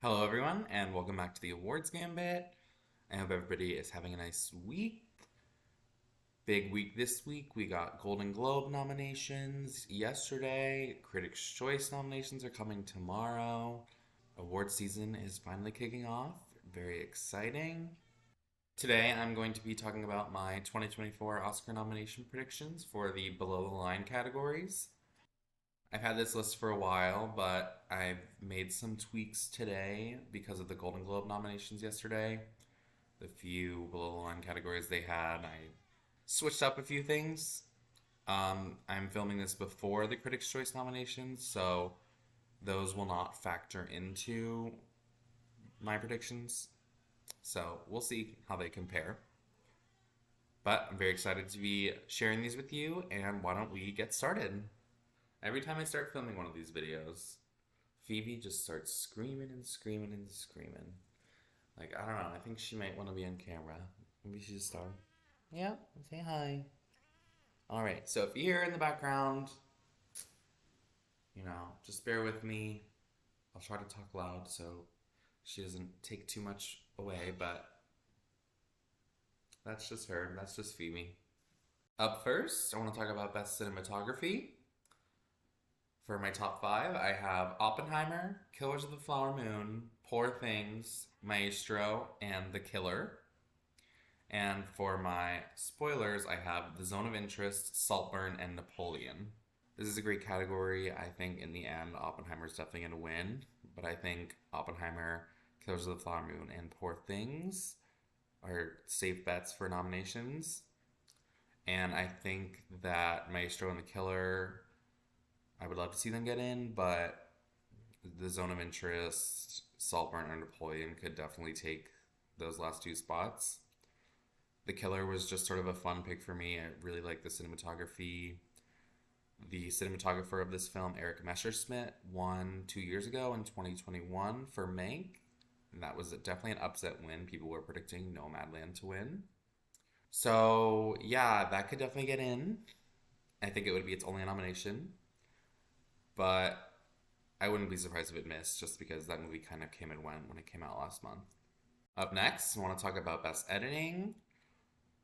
Hello, everyone, and welcome back to the Awards Gambit. I hope everybody is having a nice week. Big week this week. We got Golden Globe nominations yesterday. Critics' Choice nominations are coming tomorrow. Award season is finally kicking off. Very exciting. Today, I'm going to be talking about my 2024 Oscar nomination predictions for the below the line categories. I've had this list for a while, but I've made some tweaks today because of the Golden Globe nominations yesterday. The few below the line categories they had, I switched up a few things. I'm filming this before the Critics' Choice nominations, so those will not factor into my predictions. So we'll see how they compare. But I'm very excited to be sharing these with you, and why don't we get started? Every time I start filming one of these videos, Phoebe just starts screaming and screaming and screaming. Like, I don't know, I think she might want to be on camera. Maybe she just start. Yeah, say hi. Alright, so if you hear in the background, just bear with me. I'll try to talk loud so she doesn't take too much away, but that's just her. That's just Phoebe. Up first, I want to talk about Best Cinematography. For my top five, I have Oppenheimer, Killers of the Flower Moon, Poor Things, Maestro, and The Killer. And for my spoilers, I have The Zone of Interest, Saltburn, and Napoleon. This is a great category. I think in the end, Oppenheimer is definitely going to win. But I think Oppenheimer, Killers of the Flower Moon, and Poor Things are safe bets for nominations. And I think that Maestro and The Killer, I would love to see them get in, but The Zone of Interest, Saltburn, and Napoleon could definitely take those last two spots. The Killer was just sort of a fun pick for me. I really like the cinematography. The cinematographer of this film, Eric Messerschmidt, won 2 years ago in 2021 for Mank. And that was definitely an upset win. People were predicting Nomadland to win. So, yeah, that could definitely get in. I think it would be its only nomination. But I wouldn't be surprised if it missed just because that movie kind of came and went when it came out last month. Up next, I want to talk about Best Editing.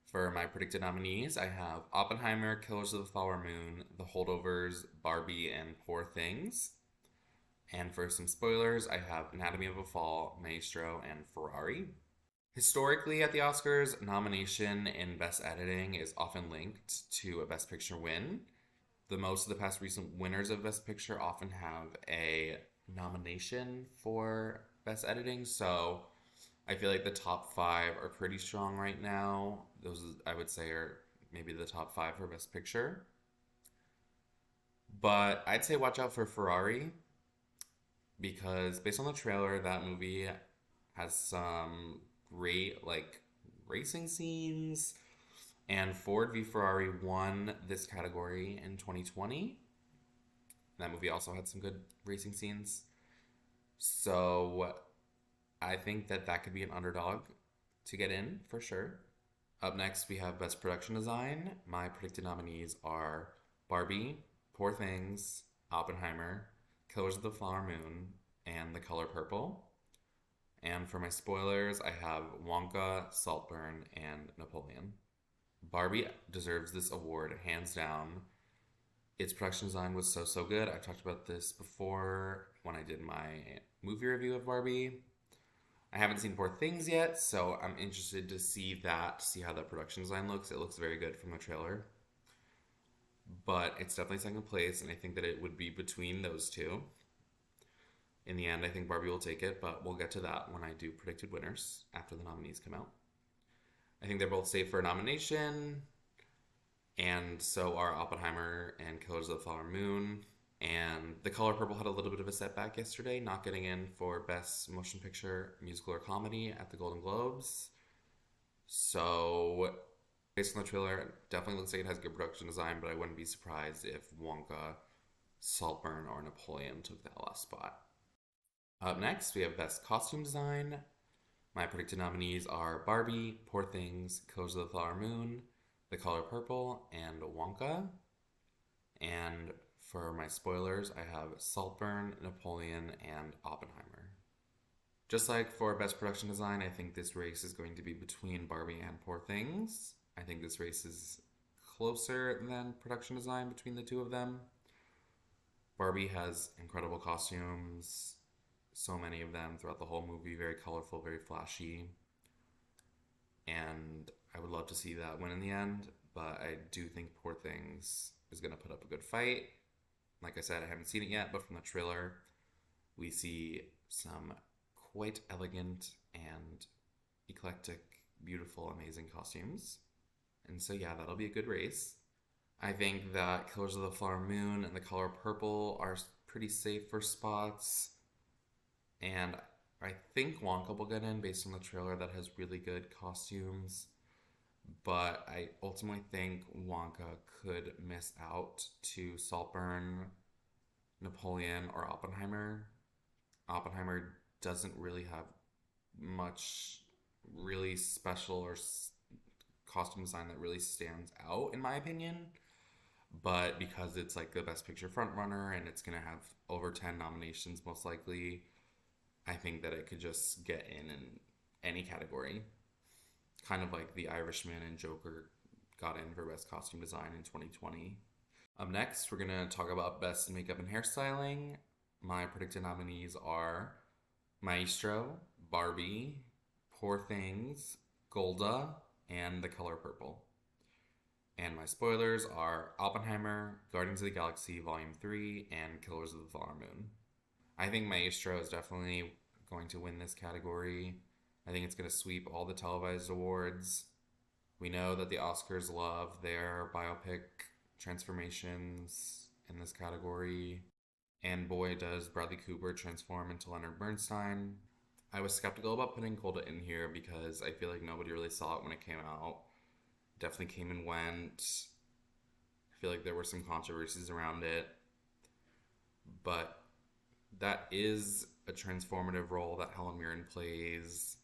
For my predicted nominees, I have Oppenheimer, Killers of the Flower Moon, The Holdovers, Barbie, and Poor Things. And for some spoilers, I have Anatomy of a Fall, Maestro, and Ferrari. Historically, at the Oscars, nomination in Best Editing is often linked to a Best Picture win. The most of the past recent winners of Best Picture often have a nomination for Best Editing, so I feel like the top five are pretty strong right now. Those, I would say, are maybe the top five for Best Picture. But I'd say watch out for Ferrari because based on the trailer, that movie has some great racing scenes. And Ford v Ferrari won this category in 2020. That movie also had some good racing scenes. So I think that that could be an underdog to get in for sure. Up next, we have Best Production Design. My predicted nominees are Barbie, Poor Things, Oppenheimer, Killers of the Flower Moon, and The Color Purple. And for my spoilers, I have Wonka, Saltburn, and Napoleon. Barbie deserves this award hands down. Its production design was so good. I've talked about this before when I did my movie review of Barbie. I haven't seen Poor Things yet, so I'm interested to see that, see how that production design looks. It looks very good from the trailer. But it's definitely second place, and I think that it would be between those two. In the end, I think Barbie will take it, but we'll get to that when I do predicted winners after the nominees come out. I think they're both safe for a nomination, and so are Oppenheimer and Killers of the Flower Moon. And The Color Purple had a little bit of a setback yesterday, not getting in for Best Motion Picture, Musical, or Comedy at the Golden Globes. So, based on the trailer, it definitely looks like it has good production design, but I wouldn't be surprised if Wonka, Saltburn, or Napoleon took that last spot. Up next, we have Best Costume Design. My predicted nominees are Barbie, Poor Things, Killers of the Flower Moon, The Color Purple, and Wonka. And for my spoilers, I have Saltburn, Napoleon, and Oppenheimer. Just like for Best Production Design, I think this race is going to be between Barbie and Poor Things. I think this race is closer than production design between the two of them. Barbie has incredible costumes, so many of them throughout the whole movie, very colorful, very flashy. And I would love to see that win in the end, but I do think Poor Things is going to put up a good fight. Like I said, I haven't seen it yet, but from the trailer, we see some quite elegant and eclectic, beautiful, amazing costumes. And so, yeah, that'll be a good race. I think that Killers of the Flower Moon and The Color Purple are pretty safe for spots. And I think Wonka will get in based on the trailer that has really good costumes. But I ultimately think Wonka could miss out to Saltburn, Napoleon, or Oppenheimer. Oppenheimer doesn't really have much really special or costume design that really stands out, in my opinion. But because it's like the Best Picture frontrunner and it's going to have over 10 nominations, most likely, I think that it could just get in any category. Kind of like The Irishman and Joker got in for Best Costume Design in 2020. Up next, we're going to talk about Best Makeup and Hairstyling. My predicted nominees are Maestro, Barbie, Poor Things, Golda, and The Color Purple. And my spoilers are Oppenheimer, Guardians of the Galaxy Volume 3, and Killers of the Flower Moon. I think Maestro is definitely going to win this category. I think it's going to sweep all the televised awards. We know that the Oscars love their biopic transformations in this category. And boy, does Bradley Cooper transform into Leonard Bernstein. I was skeptical about putting Golda in here because I feel like nobody really saw it when it came out. Definitely came and went. I feel like there were some controversies around it. But that is a transformative role that Helen Mirren plays.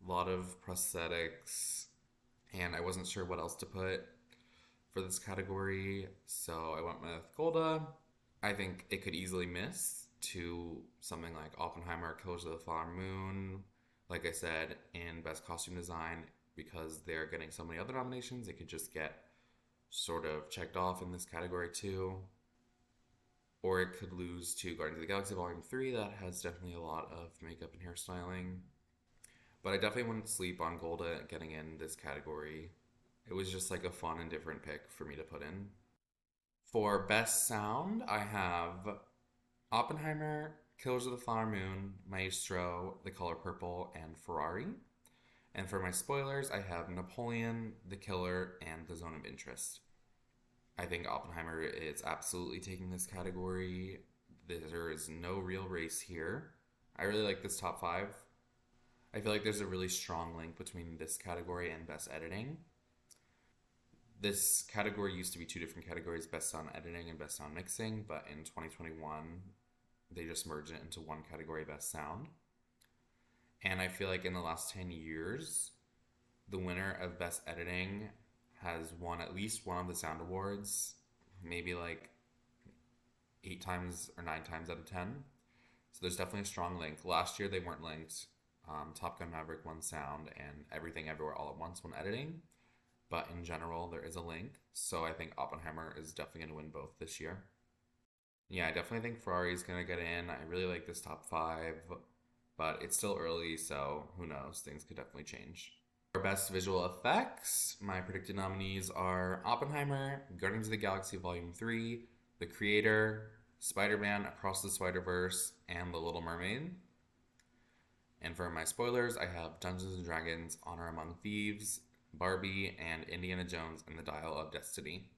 A lot of prosthetics. And I wasn't sure what else to put for this category. So I went with Golda. I think it could easily miss to something like Oppenheimer, Killers of the Flower Moon. Like I said, in Best Costume Design, because they're getting so many other nominations, it could just get sort of checked off in this category too. Or it could lose to Guardians of the Galaxy Volume 3, that has definitely a lot of makeup and hairstyling. But I definitely wouldn't sleep on Golda getting in this category. It was just like a fun and different pick for me to put in. For Best Sound, I have Oppenheimer, Killers of the Flower Moon, Maestro, The Color Purple, and Ferrari. And for my spoilers, I have Napoleon, The Killer, and The Zone of Interest. I think Oppenheimer is absolutely taking this category. There is no real race here. I really like this top 5. I feel like there's a really strong link between this category and Best Editing. This category used to be 2 different categories, Best Sound Editing and Best Sound Mixing, but in 2021, they just merged it into one category, Best Sound. And I feel like in the last 10 years, the winner of Best Editing has won at least one of the Sound Awards, maybe like 8 times or 9 times out of 10. So there's definitely a strong link. Last year, they weren't linked. Top Gun Maverick won Sound, and Everything Everywhere All at Once won Editing. But in general, there is a link. So I think Oppenheimer is definitely going to win both this year. Yeah, I definitely think Ferrari is going to get in. I really like this top 5. But it's still early, so who knows? Things could definitely change. For Best Visual Effects, my predicted nominees are Oppenheimer, Guardians of the Galaxy Volume 3, The Creator, Spider-Man Across the Spider-Verse, and The Little Mermaid. And for my spoilers, I have Dungeons & Dragons Honor Among Thieves, Barbie, and Indiana Jones and the Dial of Destiny.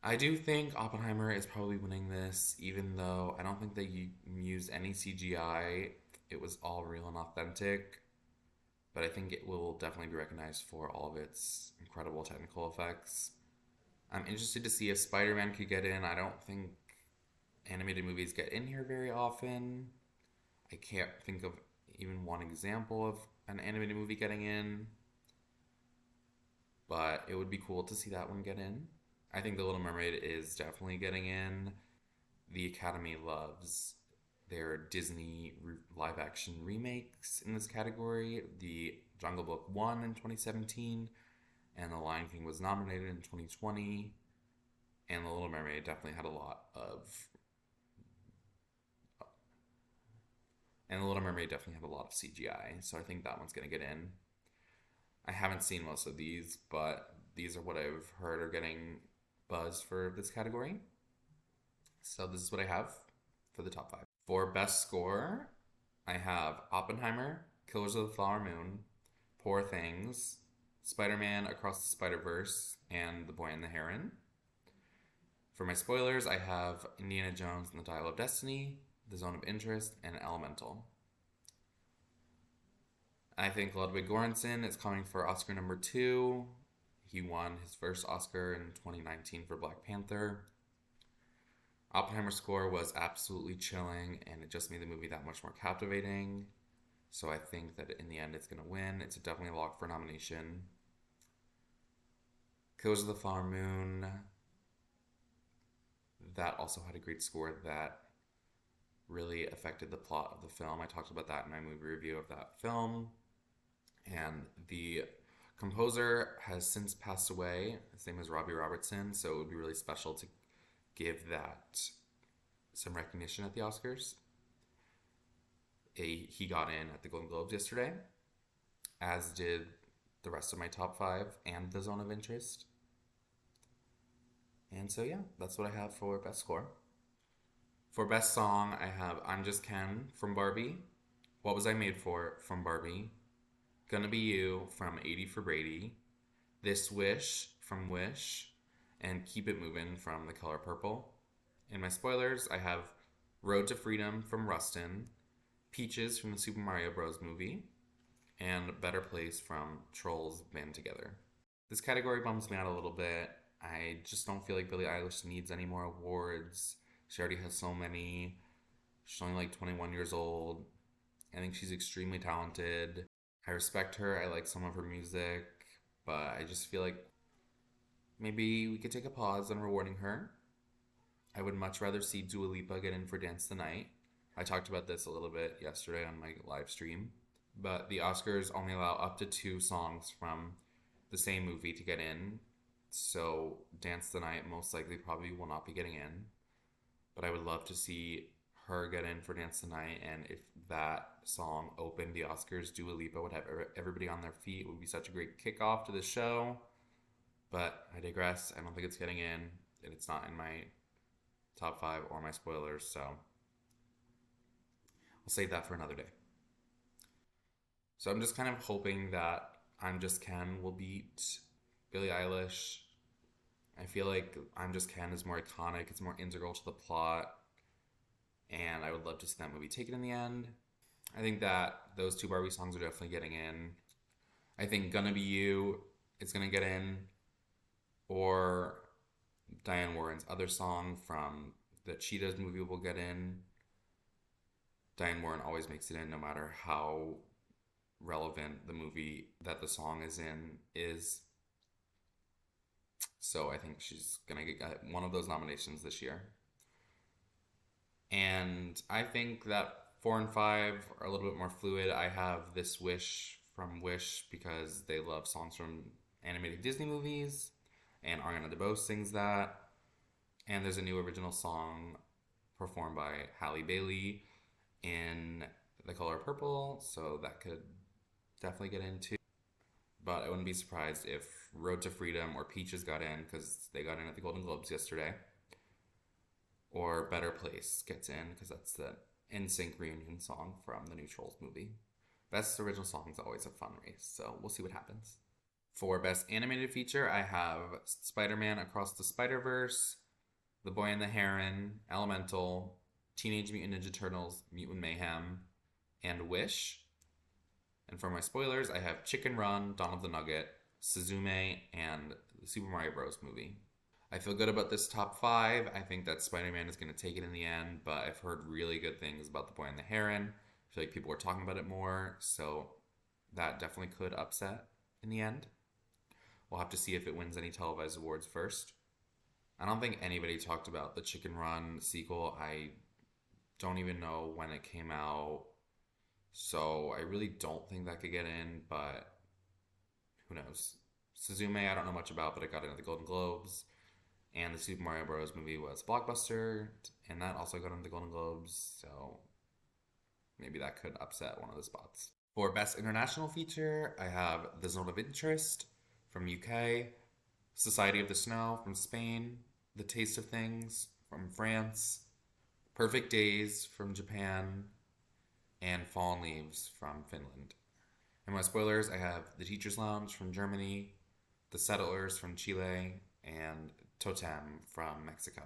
I do think Oppenheimer is probably winning this, even though I don't think they used any CGI. It was all real and authentic. But I think it will definitely be recognized for all of its incredible technical effects. I'm interested to see if Spider-Man could get in. I don't think animated movies get in here very often. I can't think of even one example of an animated movie getting in. But it would be cool to see that one get in. I think The Little Mermaid is definitely getting in. The Academy loves There are Disney live action remakes in this category. The Jungle Book won in 2017, and The Lion King was nominated in 2020. And The Little Mermaid definitely had a lot of. And The Little Mermaid definitely had a lot of CGI, so I think that one's gonna get in. I haven't seen most of these, but these are what I've heard are getting buzz for this category. So this is what I have for the top 5. For best score, I have Oppenheimer, Killers of the Flower Moon, Poor Things, Spider-Man Across the Spider-Verse, and The Boy and the Heron. For my spoilers, I have Indiana Jones and the Dial of Destiny, The Zone of Interest, and Elemental. I think Ludwig Göransson is coming for Oscar number 2. He won his first Oscar in 2019 for Black Panther. Oppenheimer's score was absolutely chilling, and it just made the movie that much more captivating. So I think that in the end it's going to win. It's definitely a lock for nomination. Killers of the Flower Moon, that also had a great score that really affected the plot of the film. I talked about that in my movie review of that film. And the composer has since passed away. His name is Robbie Robertson, so it would be really special to give that some recognition at the Oscars. He got in at the Golden Globes yesterday, as did the rest of my top 5 and The Zone of Interest. And so yeah, that's what I have for best score. For best song, I have I'm Just Ken from Barbie, What Was I Made For from Barbie, Gonna Be You from 80 for Brady, This Wish from Wish, and Keep It Movin' from The Color Purple. In my spoilers, I have Road to Freedom from Rustin, Peaches from the Super Mario Bros. Movie, and Better Place from Trolls Band Together. This category bums me out a little bit. I just don't feel like Billie Eilish needs any more awards. She already has so many. She's only like 21 years old. I think she's extremely talented. I respect her. I like some of her music. But I just feel like maybe we could take a pause on rewarding her. I would much rather see Dua Lipa get in for Dance the Night. I talked about this a little bit yesterday on my live stream. But the Oscars only allow up to 2 songs from the same movie to get in. So Dance the Night most likely probably will not be getting in. But I would love to see her get in for Dance the Night. And if that song opened the Oscars, Dua Lipa would have everybody on their feet. It would be such a great kickoff to the show. But I digress. I don't think it's getting in. And it's not in my top 5 or my spoilers. So I'll save that for another day. So I'm just kind of hoping that I'm Just Ken will beat Billie Eilish. I feel like I'm Just Ken is more iconic. It's more integral to the plot. And I would love to see that movie take it in the end. I think that those 2 Barbie songs are definitely getting in. I think Gonna Be You is going to get in. Or Diane Warren's other song from the Cheetahs movie will get in. Diane Warren always makes it in no matter how relevant the movie that the song is in is. So I think she's going to get one of those nominations this year. And I think that 4 and 5 are a little bit more fluid. I have This Wish from Wish because they love songs from animated Disney movies. And Ariana DeBose sings that. And there's a new original song performed by Halle Bailey in The Color Purple. So that could definitely get into. But I wouldn't be surprised if Road to Freedom or Peaches got in because they got in at the Golden Globes yesterday. Or Better Place gets in because that's the NSYNC reunion song from the new Trolls movie. Best original song is always a fun race, so we'll see what happens. For Best Animated Feature, I have Spider-Man Across the Spider-Verse, The Boy and the Heron, Elemental, Teenage Mutant Ninja Turtles, Mutant Mayhem, and Wish. And for my spoilers, I have Chicken Run, Dawn of the Nugget, Suzume, and the Super Mario Bros. Movie. I feel good about this top 5. I think that Spider-Man is going to take it in the end, but I've heard really good things about The Boy and the Heron. I feel like people are talking about it more, so that definitely could upset in the end. We'll have to see if it wins any televised awards first. I don't think anybody talked about the Chicken Run sequel. I Don't even know when it came out. So I really don't think that could get in, but who knows? Suzume, I don't know much about, but it got into the Golden Globes. And the Super Mario Bros. Movie was Blockbuster, and that also got into the Golden Globes. So maybe that could upset one of the spots. For Best International Feature, I have The Zone of Interest from UK, Society of the Snow from Spain, The Taste of Things from France, Perfect Days from Japan, and Fallen Leaves from Finland. And my spoilers, I have The Teacher's Lounge from Germany, The Settlers from Chile, and Totem from Mexico.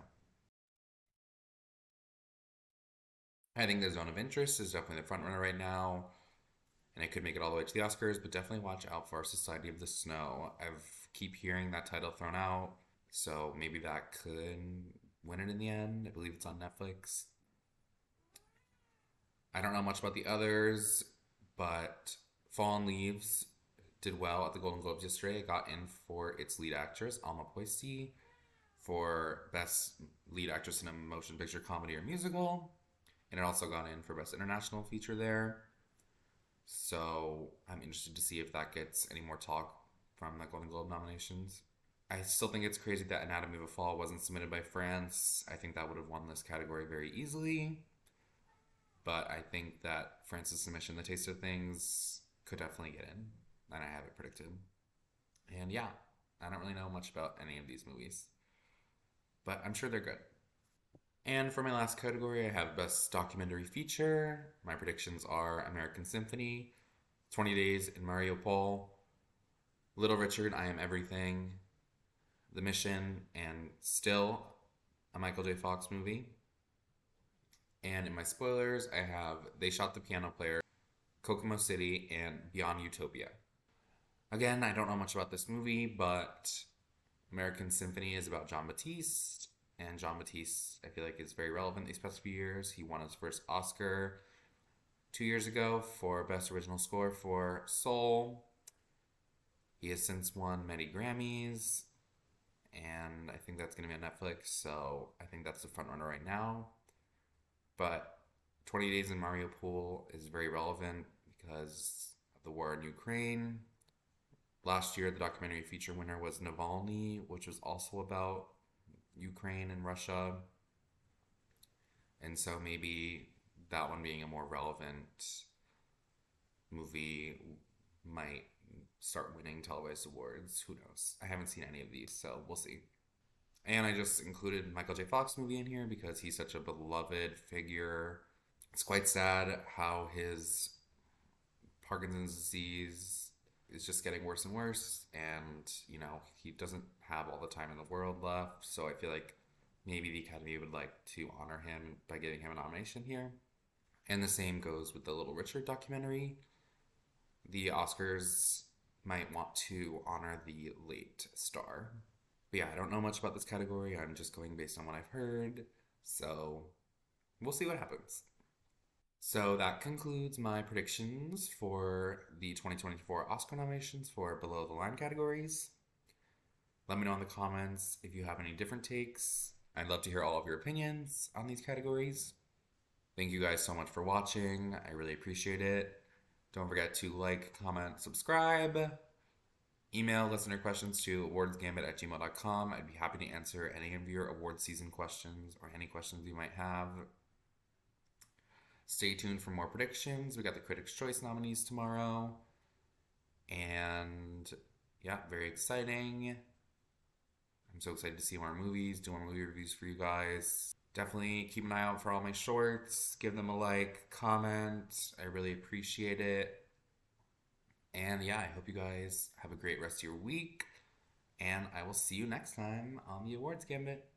I think The Zone of Interest is definitely the front runner right now, and it could make it all the way to the Oscars, but definitely watch out for Society of the Snow. I keep hearing that title thrown out, so maybe that could win it in the end. I believe it's on Netflix. I don't know much about the others, but Fallen Leaves did well at the Golden Globes yesterday. It got in for its lead actress, Alma Poisty, for Best Lead Actress in a Motion Picture Comedy or Musical. And it also got in for Best International Feature there. So I'm interested to see if that gets any more talk from the Golden Globe nominations. I still think it's crazy that Anatomy of a Fall wasn't submitted by France. I think that would have won this category very easily. But I think that France's submission, The Taste of Things, could definitely get in. And I have it predicted. And yeah, I don't really know much about any of these movies. But I'm sure they're good. And for my last category, I have Best Documentary Feature. My predictions are American Symphony, 20 Days in Mariupol, Little Richard, I Am Everything, The Mission, and Still, a Michael J. Fox movie. And in my spoilers, I have They Shot the Piano Player, Kokomo City, and Beyond Utopia. Again, I don't know much about this movie, but American Symphony is about Jon Batiste. And Jon Batiste, I feel like, is very relevant these past few years. He won his first Oscar 2 years ago for Best Original Score for Soul. He has since won many Grammys, and I think that's going to be on Netflix, so I think that's the front runner right now. But 20 Days in Mariupol is very relevant because of the war in Ukraine. Last year, the documentary feature winner was Navalny, which was also about Ukraine and Russia. And so maybe that one being a more relevant movie might start winning televised awards. Who knows? I haven't seen any of these, so we'll see. And I just included Michael J. Fox movie in here because he's such a beloved figure. It's quite sad how his Parkinson's disease is just getting worse and worse, and he doesn't have all the time in the world left, so I feel like maybe the Academy would like to honor him by giving him a nomination here. And the same goes with the Little Richard documentary. The Oscars might want to honor the late star. But yeah, I don't know much about this category. I'm just going based on what I've heard, so we'll see what happens. So that concludes my predictions for the 2024 Oscar nominations for below the line categories. Let me know in the comments if you have any different takes. I'd love to hear all of your opinions on these categories. Thank you guys so much for watching. I really appreciate it. Don't forget to like, comment, subscribe. Email listener questions to awardsgambit@gmail.com. I'd be happy to answer any of your award season questions or any questions you might have. Stay tuned for more predictions. We got the Critics' Choice nominees tomorrow. And yeah, very exciting. I'm so excited to see more movies, do more movie reviews for you guys. Definitely keep an eye out for all my shorts. Give them a like, comment. I really appreciate it. And yeah, I hope you guys have a great rest of your week. And I will see you next time on the Awards Gambit.